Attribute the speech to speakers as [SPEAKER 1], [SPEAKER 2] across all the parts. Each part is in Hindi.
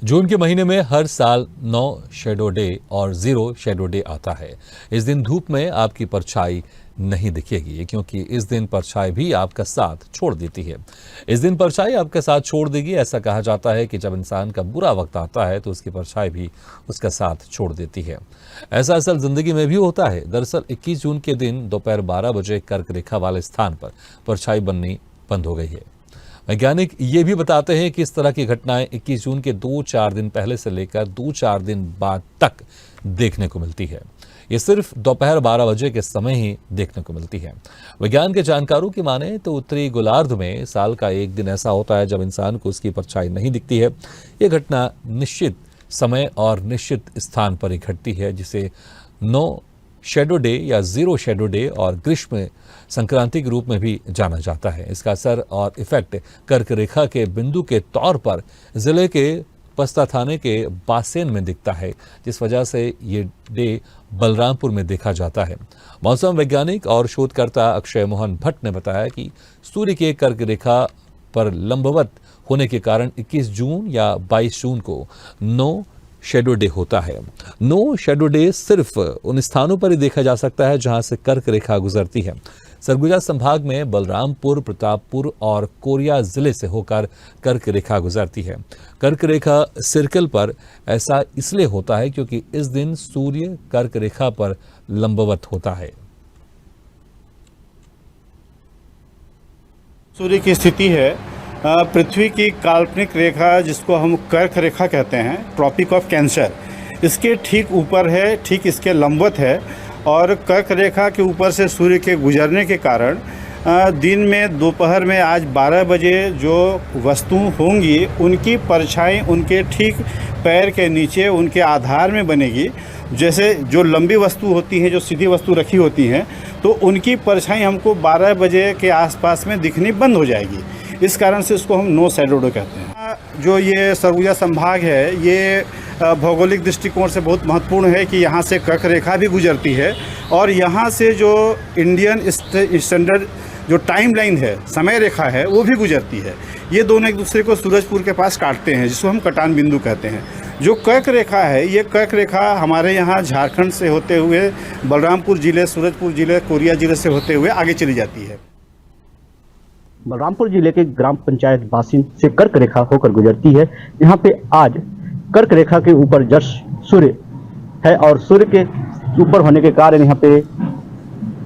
[SPEAKER 1] जून के महीने में हर साल 9 शैडो डे और 0 शैडो डे आता है। इस दिन धूप में आपकी परछाई नहीं दिखेगी, क्योंकि इस दिन परछाई भी आपका साथ छोड़ देती है। इस दिन परछाई आपका साथ छोड़ देगी। ऐसा कहा जाता है कि जब इंसान का बुरा वक्त आता है तो उसकी परछाई भी उसका साथ छोड़ देती है। ऐसा असल जिंदगी में भी होता है। दरअसल 21 जून के दिन दोपहर 12 बजे कर्क रेखा वाले स्थान पर परछाई बननी बंद हो गई है। वैज्ञानिक ये भी बताते हैं कि इस तरह की घटनाएं 21 जून के 2-4 दिन पहले से लेकर 2-4 दिन बाद तक देखने को मिलती है। ये सिर्फ दोपहर 12 बजे के समय ही देखने को मिलती है। विज्ञान के जानकारों की माने तो उत्तरी गोलार्ध में साल का एक दिन ऐसा होता है जब इंसान को उसकी परछाई नहीं दिखती है। ये घटना निश्चित समय और निश्चित स्थान पर ही घटती है, जिसे 9 शैडो डे या 0 शैडो डे और ग्रीष्म संक्रांति के रूप में भी जाना जाता है। इसका असर और इफेक्ट कर्क रेखा के बिंदु के तौर पर जिले के पस्ता थाने के बासेन में दिखता है, जिस वजह से ये डे बलरामपुर में देखा जाता है। मौसम वैज्ञानिक और शोधकर्ता अक्षय मोहन भट्ट ने बताया कि सूर्य के कर्क रेखा पर लंबवत होने के कारण 21 जून या 22 जून को 9 शैडो डे होता है। 9 शैडो डे सिर्फ उन स्थानों पर ही देखा जा सकता है जहां से कर्क रेखा गुजरती है। सरगुजा संभाग में बलरामपुर, प्रतापपुर और कोरिया जिले से होकर कर्क रेखा गुजरती है। कर्क रेखा सर्कल पर ऐसा इसलिए होता है क्योंकि इस दिन सूर्य कर्क रेखा पर लंबवत होता है।
[SPEAKER 2] सूर्य की स्थिति है पृथ्वी की काल्पनिक रेखा, जिसको हम कर्क रेखा कहते हैं, ट्रॉपिक ऑफ कैंसर, इसके ठीक ऊपर है, ठीक इसके लंबवत है। और कर्क रेखा के ऊपर से सूर्य के गुजरने के कारण दिन में दोपहर में आज 12 बजे जो वस्तु होंगी उनकी परछाई उनके ठीक पैर के नीचे उनके आधार में बनेगी। जैसे जो लंबी वस्तु होती हैं, जो सीधी वस्तु रखी होती हैं, तो उनकी परछाई हमको 12 बजे के आसपास में दिखनी बंद हो जाएगी। इस कारण से इसको हम 9 शैडो डे कहते हैं। जो ये सरगुजा संभाग है, ये भौगोलिक दृष्टिकोण से बहुत महत्वपूर्ण है कि यहाँ से कर्क रेखा भी गुजरती है और यहाँ से जो इंडियन स्टैंडर्ड जो टाइम लाइन है, समय रेखा है, वो भी गुजरती है। ये दोनों एक दूसरे को सूरजपुर के पास काटते हैं, जिसको हम कटान बिंदु कहते हैं। जो कर्क रेखा है, ये कर्क रेखा हमारे यहाँ झारखंड से होते हुए बलरामपुर जिले, सूरजपुर जिले, कोरिया जिले से होते हुए आगे चली जाती है।
[SPEAKER 3] बलरामपुर जिले के ग्राम पंचायत बासिन से कर्क रेखा होकर गुजरती है। यहाँ पे आज कर्क रेखा के ऊपर जस्ट सूर्य है और सूर्य के ऊपर होने के कारण यहाँ पे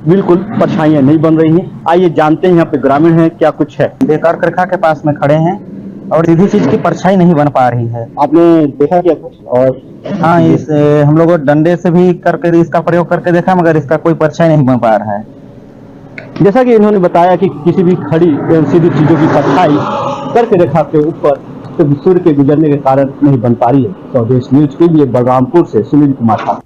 [SPEAKER 3] बिल्कुल परछाइयाँ नहीं बन रही हैं। आइए जानते हैं यहाँ पे ग्रामीण हैं क्या कुछ है।
[SPEAKER 4] कर्क रेखा के पास में खड़े हैं और सीधी चीज की परछाई नहीं बन पा रही है।
[SPEAKER 3] आपने देखा क्या कुछ? और
[SPEAKER 4] हाँ, इस हम लोग डंडे से भी करके इसका प्रयोग करके देखा, मगर इसका कोई परछाई नहीं बन पा रहा है।
[SPEAKER 3] जैसा कि इन्होंने बताया कि किसी भी खड़ी एवं सीधी चीजों की परछाई कर्क रेखा के ऊपर सूर्य के गुजरने के कारण नहीं बन पा रही है। स्वदेश न्यूज के लिए बलरामपुर से सुनील कुमार था।